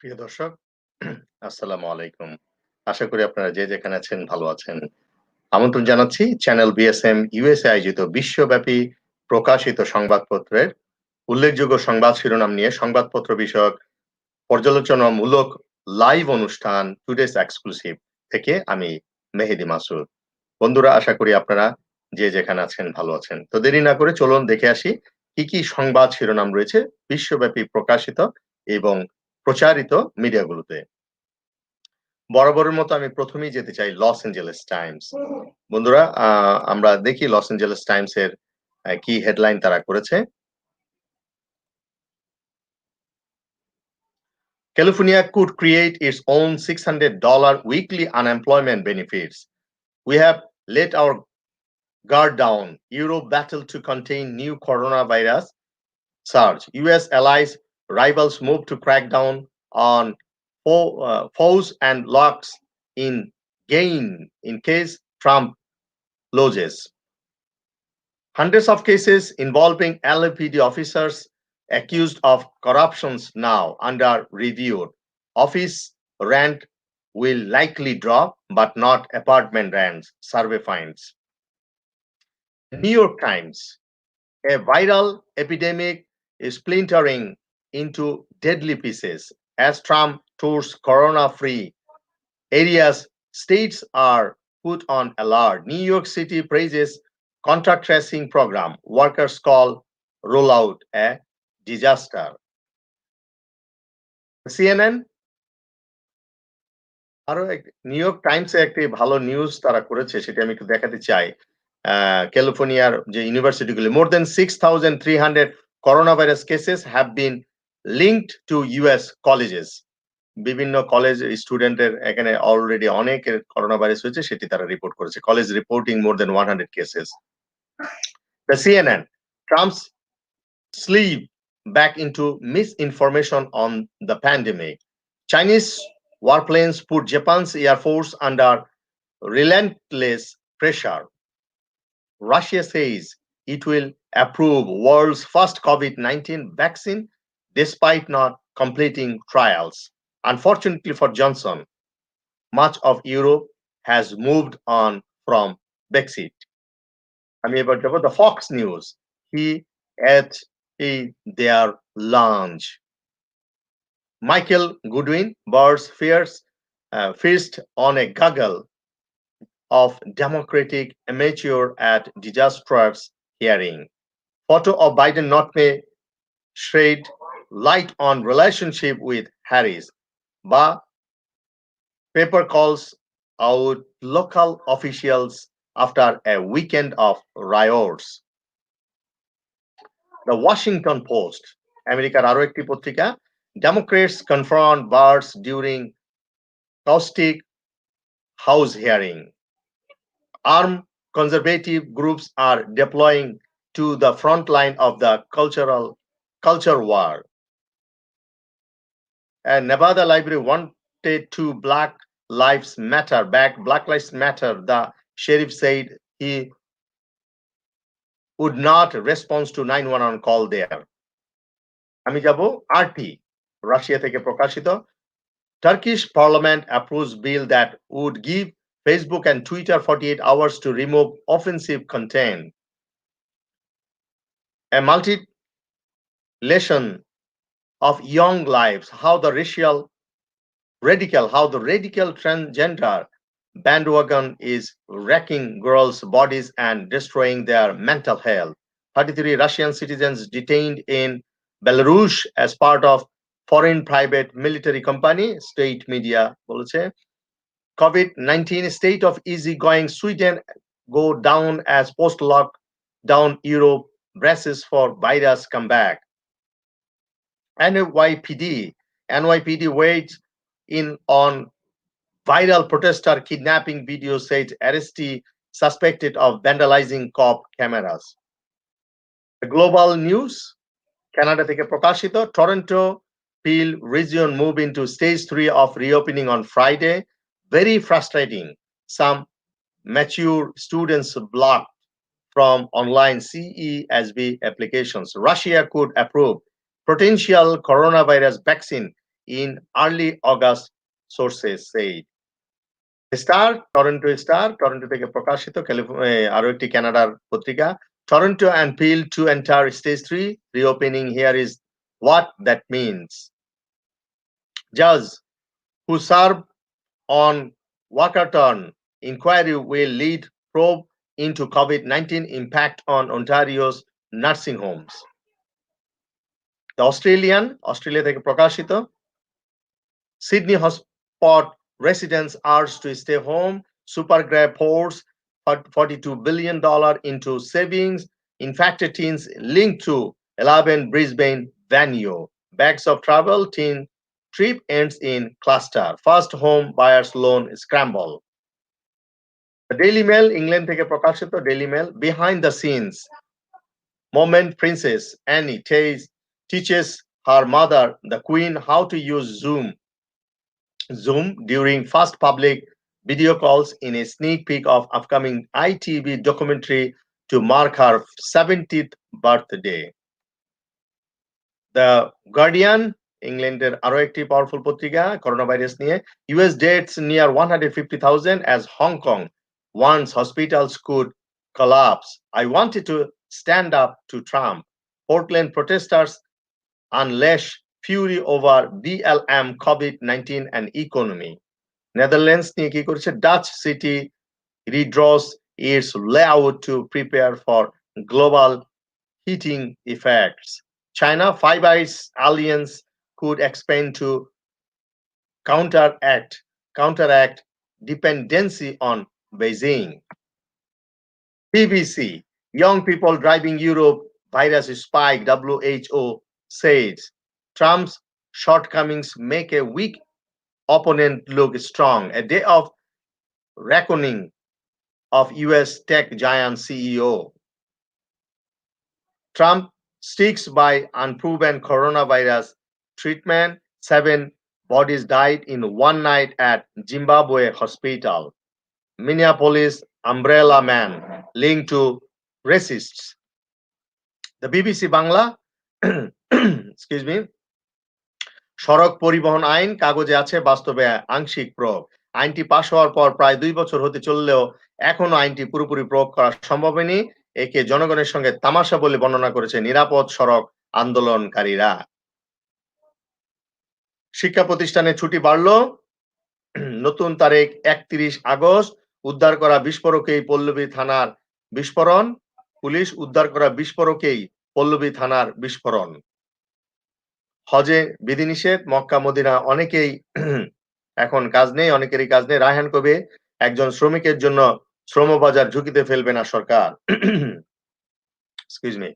প্রিয় দর্শক, আসসালামু আলাইকুম। আশা করি আপনারা যে যেখানে আছেন ভালো আছেন। আমন্ত্রণ জানাচ্ছি চ্যানেল BSM-USA আয়োজিত বিশ্বব্যাপী প্রকাশিত সংবাদপত্রের উল্লেখযোগ্য সংবাদ শিরোনাম নিয়ে সংবাদপত্র বিষয়ক পর্যালোচনামূলক লাইভ অনুষ্ঠান টুডেস এক্সক্লুসিভ থেকে আমি মেহেদী মাসুদ। বন্ধুরা, আশা করি আপনারা যে যেখানে আছেন ভালো আছেন। তো দেরি না করে চলুন দেখে আসি কি সংবাদ শিরোনাম রয়েছে বিশ্বব্যাপী প্রকাশিত এবং প্রচারিত মিডিয়াগুলোতে। বরাবরের মতো আমি প্রথমেই যেতে চাই লস এঞ্জেলেস টাইমস। বন্ধুরা, আমরা দেখি লস এঞ্জেলেস টাইমস এর কি হেডলাইন তারা করেছে। California could create its own $600 weekly unemployment benefits. We have let our guard down. Europe battle to contain new coronavirus surge. US allies rivals move to crack down on foes and locks in gain in case Trump loses. Hundreds of cases involving LAPD officers accused of corruptions now under review. Office rent will likely drop, but not apartment rents, survey finds. New York Times, a viral epidemic is splintering into deadly pieces. As Trump tours corona-free areas, states are put on alert. New York City praises contact tracing program. Workers call rollout a disaster. CNN আরো new York টাইমসে একটি ভালো news তারা করেছে, সেটা আমি একটু দেখাতে চাই। ক্যালিফোর্নিয়ার যে ইউনিভার্সিটিগুলি, মোর দেন 6,300 corona virus cases have been linked to US colleges. বিভিন্ন কলেজ স্টুডেন্টের এখানে অলরেডি অনেকের করোনা ভাইরাস হয়েছে, সেটি তারা রিপোর্ট করেছে। College reporting more than 100 cases. The CNN, Trump's sleeve back into misinformation on the pandemic. Chinese warplanes put Japan's Air Force under relentless pressure. Russia says it will approve world's first COVID-19 vaccine despite not completing trials. Unfortunately for Johnson, much of Europe has moved on from Brexit. আমি এবার যাব the Fox News. He ate their lunch. Michael Goodwin bursts fist on a gaggle of Democratic amateur at disastrous hearing. Photo of Biden not may shed light on relationship with Harris. But paper calls out local officials after a weekend of riots. The Washington Post, আমেরিকার আরো একটি পত্রিকা, Democrats confront Barrs during caustic House hearing. Armed conservative groups are deploying to the front line of the culture war. A Nevada library wanted to Black Lives Matter back. Black Lives Matter, the sheriff said he would not respond to 911 call there. আমি যাব RT, Russia থেকে প্রকাশিত। Turkish parliament approves bill that would give Facebook and Twitter 48 hours to remove offensive content. A mutilation of young lives, how the radical transgender bandwagon is wrecking girls' bodies and destroying their mental health. 33 Russian citizens detained in Belarus as part of foreign private military company, state media বলেছে। COVID-19 state of easygoing Sweden go down as post-lockdown Europe braces for virus comeback. NYPD waits in on viral protester kidnapping video, said arrestee suspected of vandalizing cop cameras. The global news, Canada থেকে প্রকাশিত, Toronto Peel region move into stage 3 of reopening on Friday. Very frustrating. Some mature students blocked from online CESB applications. Russia could approve potential coronavirus vaccine in early August, sources said. Toronto থেকে প্রকাশিত আরো একটি কানাডার পত্রিকা Toronto appealed to enter stage 3 reopening. Here is what that means. Judge who serve on Walkerton inquiry will lead probe into COVID-19 impact on Ontario's nursing homes. The Australia থেকে প্রকাশিত Sydney hotspot residents urged to stay home. Supergrab pours $42 billion into savings. Infected teens linked to 11 Brisbane venue. Bags of travel, teen trip ends in cluster. First home buyers loan scramble. The Daily Mail, England থেকে প্রকাশিত Daily Mail, behind the scenes. Moment Princess Annie teaches her mother, the Queen, how to use Zoom during first public video calls in a sneak peek of upcoming ITV documentary to mark her 70th birthday. The Guardian, Englander আরো একটি powerful পত্রিকা corona virus নিয়ে US deaths near 150,000 as Hong Kong once hospitals could collapse. I wanted to stand up to Trump. Portland protesters unleash fury over BLM, COVID-19 and economy. Netherlands নিয়ে কি করছে Dutch city redraws its layout to prepare for global heating effects. China Five Eyes alliance could expand to counteract dependency on Beijing. BBC young people driving Europe virus spike. WHO says Trump's shortcomings make a weak opponent look strong. A day of reckoning of US tech giant CEO. Trump sticks by unproven coronavirus treatment. 7 bodies died in one night at Zimbabwe hospital. Minneapolis umbrella man linked to racists. The BBC Bangla excuse me, সড়ক পরিবহন আইন কাগজে আছে, বাস্তবে আংশিক প্রয়োগ। আইনটি পাশ হওয়ার পর প্রায় 2 বছর হতে চললেও এখনো আইনটি পুরোপুরি প্রয়োগ করা সম্ভব হয়নি। একে জনগণের সঙ্গে তামাশা বলে বর্ণনা করেছে নিরাপদ সড়ক আন্দোলনকারীরা। শিক্ষা প্রতিষ্ঠানে ছুটি বাড়লো, নতুন তারিখ 31 আগস্ট। উদ্ধার করা বিস্ফোরকেই পল্লবী থানার বিস্ফোরণ। পুলিশ উদ্ধার করা বিস্ফোরকেই পল্লবী থানার বিস্ফোরণ। হজে বিধিনিষেধ, মক্কা মদিনা অনেকেই এখন কাজ নেই, অনেকেরই কাজ নেই। রায়হান কবে একজন শ্রমিকের জন্য শ্রমবাজার ঝুঁকিতে ফেলবে না সরকার। Excuse me.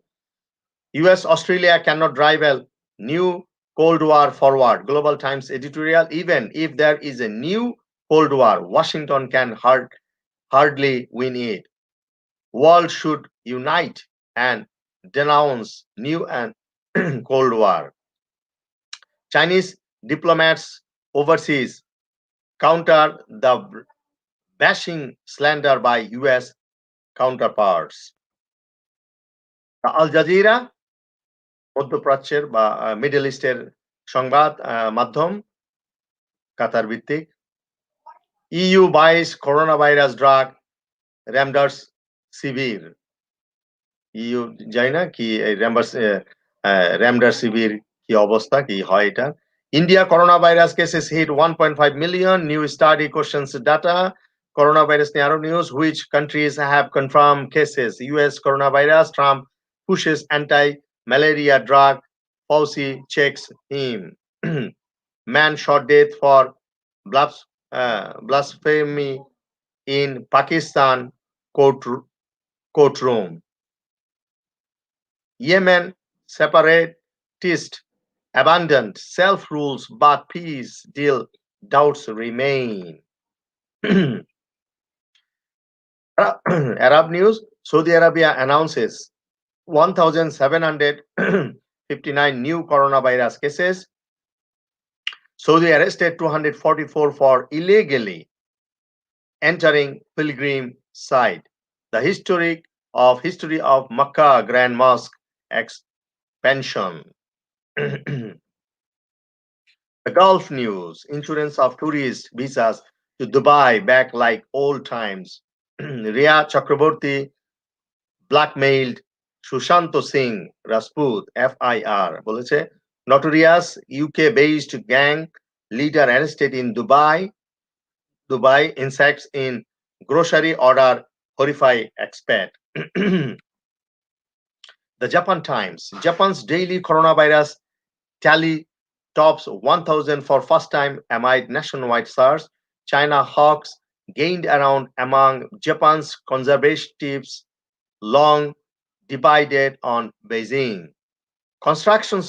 US Australia cannot drive a new Cold War forward. Global Times editorial. Even if there is a new Cold War, Washington can hardly win it. World should unite and denounce new and Cold War. Chinese diplomats overseas counter the bashing slander by US counterparts. Al Jazeera, মধ্যপ্রাচ্যের বা middle ইস্টের সংবাদ মাধ্যম, কাতার ভিত্তিক। EU buys coronavirus drug remdesivir. EU জানি না কি remdesivir কি অবস্থা, কি হয় এটা। India coronavirus cases hit 1.5 million. New study questions data. Coronavirus নিয়ে আরো news. Which countries have confirmed cases? US coronavirus. Trump pushes anti-malaria drug. Fauci checks him. Man shot death for blasphemy in Pakistan courtroom. Yemen separatist abandoned self-rules but peace deal doubts remain. Arab news. Saudi Arabia announces 1,759 new coronavirus cases. Saudi arrested 244 for illegally entering pilgrim site. The history of Makkah Grand Mosque expansion. The Gulf news, insurance of tourist visas to Dubai back like old times. Ria Chakraborty blackmailed Shushanto Singh Rajput FIR বলেছে notorious UK-based gang leader arrested in Dubai insects in grocery order horrify expat. The Japan Times, Japan's daily coronavirus tally tops 1,000 for first time amid nationwide surge. China hawks gained around among Japan's conservatives long divided on Beijing. Constructions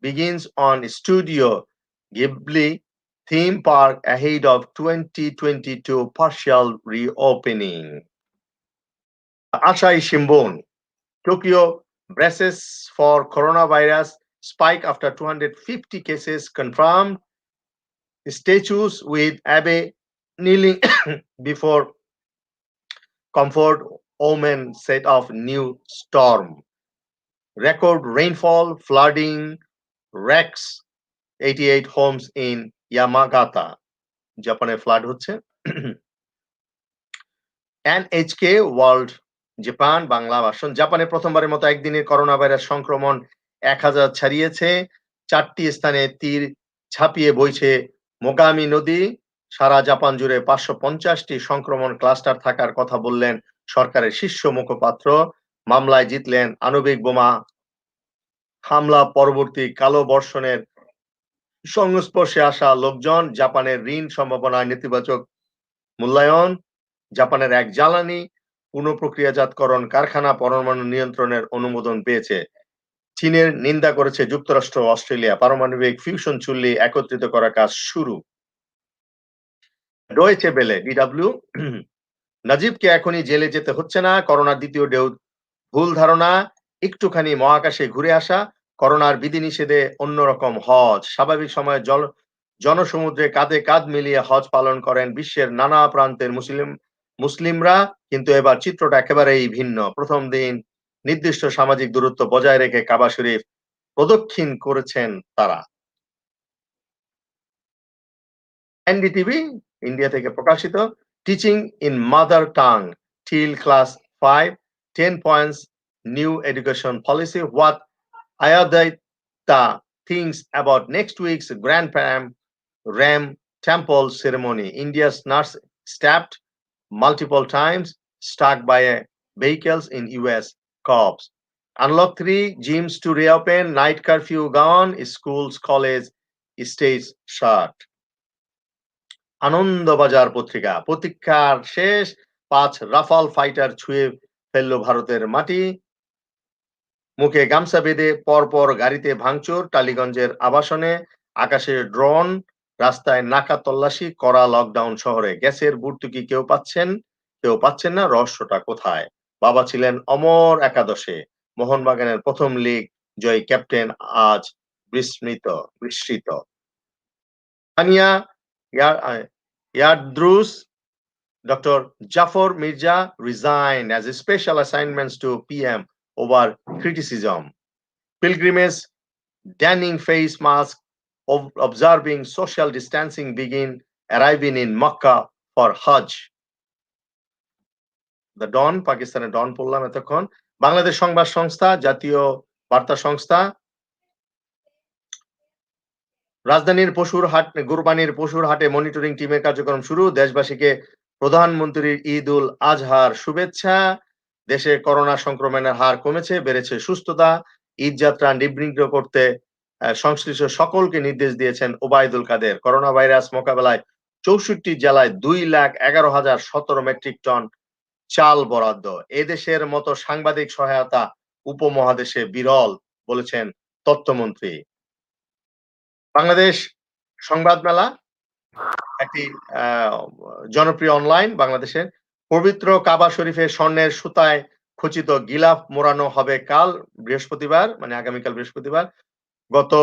begins on Studio Ghibli theme park ahead of 2022 partial reopening. Asahi Shimbun, Tokyo braces for coronavirus spike after 250 cases confirmed. Statues with Abe kneeling before comfort omen set off new storm. Record rainfall, flooding, wrecks 88 homes in Yamagata. জাপানে flood হচ্ছে। NHK world Japan Bangla ভাষণ, জাপানে প্রথমবারের মতো একদিনের corona virus সংক্রমণ 1000 ছাড়িয়েছে। 4টি স্থানে তীর ছাপিয়ে বইছে মোগামি নদী। সারা জাপান জুড়ে 550টি সংক্রমণ ক্লাস্টার থাকার কথা বললেন সরকারের শীর্ষ মুখপাত্র। মামলায় জিতলেন আণবিক বোমা হামলা পরবর্তী কালো বর্ষণের সংস্পর্শে আসা লোকজন। জাপানের ঋণ সম্ভাবনায় নেতিবাচক মূল্যায়ন। জাপানের এক জ্বালানি পুনঃপ্রক্রিয়াজাতকরণ কারখানা পরমাণু নিয়ন্ত্রণের অনুমোদন পেয়েছে। চীনের নিন্দা করেছে যুক্তরাষ্ট্র ও অস্ট্রেলিয়া। পারমাণবিক ফিউশন চুল্লি একত্রিত করার কাজ শুরু। ডয়েচে বেলে ডিডব্লিউ, নাজিবকে এখনই জেলে যেতে হচ্ছে না, করোনার দ্বিতীয় ঢেউ ভুল ধারণা, একটুখানি মহাকাশে ঘুরে আসা, করোনার বিধিনিষেধে অন্যরকম হজ। স্বাভাবিক সময়ে জনসমুদ্রে কাঁধে কাঁধ মিলিয়ে হজ পালন করেন বিশ্বের নানা প্রান্তের মুসলিমরা, কিন্তু এবার চিত্রটা একেবারেই ভিন্ন। প্রথম দিন নির্দিষ্ট সামাজিক দূরত্ব বজায় রেখে কাবা শরীফ প্রদক্ষিণ করেছেন তারা। এনডিটিভি ইন্ডিয়া থেকে প্রকাশিত, teaching in mother tongue till class 5, 10 points new education policy, what Ayodhya thinks about next week's Grand Ram Temple ceremony. India's nurse stabbed multiple times, struck by vehicles in US cops. Unlock 3, gyms to reopen, night curfew gone, schools, college, states shut. Anandabazar পত্রিকা, প্রতীক্ষার শেষ, 5 Rafale fighter ছুঁয়ে ফেলল ভারতের মাটি। মুখে গামছা বেঁধে পরপর গাড়িতে ভাঙচুর, টালিগঞ্জের আবাসনে, আকাশে ড্রোন, রাস্তায় নাকা তল্লাশি, করা লকডাউন শহরে। গ্যাসের ভর্তুকি কেউ পাচ্ছেন না, রহস্যটা কোথায়? বাবা ছিলেন অমর একাদশে, মোহনবাগানের প্রথম লিগ জয়ী ক্যাপ্টেন আজ বিস্মৃত। Tania ইয়ারদ্রুস, Dr. Jafar Mirza resigned as a special assignments to PM over criticism. Pilgrimage, donning face mask, observing social distancing begin arriving in Makkah for Hajj. The Dawn, পাকিস্তানের ডন পড়লাম এতক্ষণ। বাংলাদেশ সংবাদ সংস্থা, জাতীয় বার্তা সংস্থা, রাজধানীর কুরবানির পশুর হাটে মনিটরিং টিমের কার্যক্রম শুরু। দেশবাসীকে প্রধানমন্ত্রীর ঈদ উল আজহার শুভেচ্ছা। দেশে করোনা সংক্রমণের হার কমেছে, বেড়েছে সুস্থতা। ঈদ যাত্রা নিবৃত্ত করতে সংশ্লিষ্ট সকলকে নির্দেশ দিয়েছেন ওবায়দুল কাদের। করোনা ভাইরাস মোকাবেলায় 64 জেলায় 2,11,017 মেট্রিক টন চাল বরাদ্দ। এদেশের মতো সাংবাদিক সহায়তা উপমহাদেশে বিরল, বলেছেন তথ্যমন্ত্রী। বাংলাদেশ সংবাদ মেলা একটি জনপ্রিয় অনলাইন। বাংলাদেশের পবিত্র কাবা শরীফের স্বর্ণের সুতায় খচিত গিলাফ মোড়ানো হবে কাল বৃহস্পতিবার, মানে আগামীকাল বৃহস্পতিবার। গত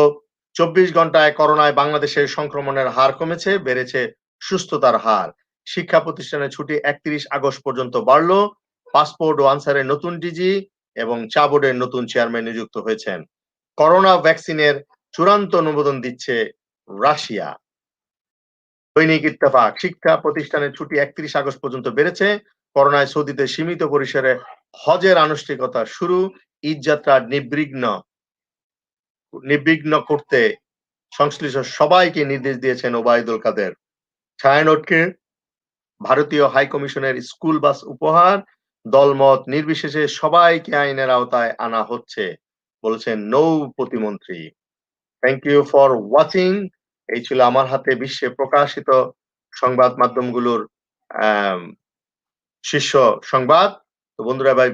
24 ঘন্টায় করোনায় বাংলাদেশের সংক্রমণের হার কমেছে, বেড়েছে সুস্থতার হার। শিক্ষা প্রতিষ্ঠানের ছুটি 31 আগস্ট পর্যন্ত বাড়লো। পাসপোর্ট ও আনসারের নতুন ডিজি এবং চা বোর্ডের নতুন চেয়ারম্যান নিযুক্ত হয়েছেন। করোনা ভ্যাকসিনের চূড়ান্ত অনুমোদন দিচ্ছে রাশিয়া। দৈনিক ইত্তেফাক, শিক্ষা প্রতিষ্ঠানের ছুটি 31 আগস্ট পর্যন্ত বেড়েছে। করোনায় সৌদিতে সীমিত পরিসরে হজের আনুষ্ঠানিকতা শুরু। ঈদযাত্রা নির্বিঘ্ন করতে সংশ্লিষ্ট সবাইকে নির্দেশ দিয়েছেন ওবায়দুল কাদের। ছায়ানটকে ভারতীয় হাই কমিশনের স্কুল বাস উপহার। দলমত নির্বিশেষে সবাইকে আইনের আওতায় আনা হচ্ছে, বলেছেন নৌ প্রতিমন্ত্রী। Thank you for watching. এই ছিল আমার হাতে বিশ্বে প্রকাশিত সংবাদ মাধ্যমগুলোর শীর্ষ সংবাদ। তো বন্ধুরা, ভাই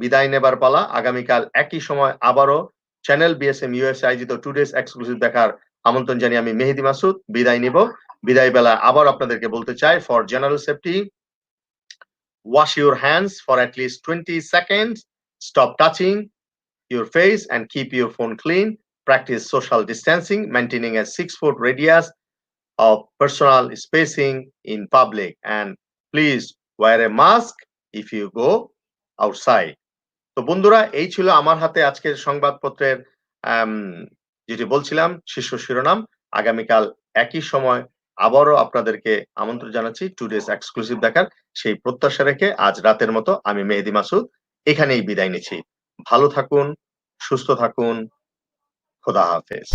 বিদায় নেবার পালা। আগামীকাল একই সময় আবারও চ্যানেল BSM-USA আয়োজিত টুডেস এক্সক্লুসিভ দেখার আমন্ত্রণ জানিয়ে আমি মেহেদি মাসুদ বিদায় নিব। বিদায় বেলা আবার আপনাদেরকে বলতে চাই, for general safety, wash your hands for at least 20 seconds, stop touching your face and keep your phone clean, practice social distancing, maintaining a 6-foot radius of personal spacing in public, and please wear a mask if you go outside. তো বন্ধুরা, এই ছিল আমার হাতে আজকের সংবাদপত্রের যেটি বলছিলাম শীর্ষ শিরোনাম। আগামীকাল একই সময় আবারও আপনাদেরকে আমন্ত্রণ জানাচ্ছি টুডেস এক্সক্লুসিভ দেখার। সেই প্রত্যাশা রেখে আজ রাতের মতো আমি মেহেদি মাসুদ এখানেই বিদায় নিচ্ছি। ভালো থাকুন, সুস্থ থাকুন, খোদা হাফেজ।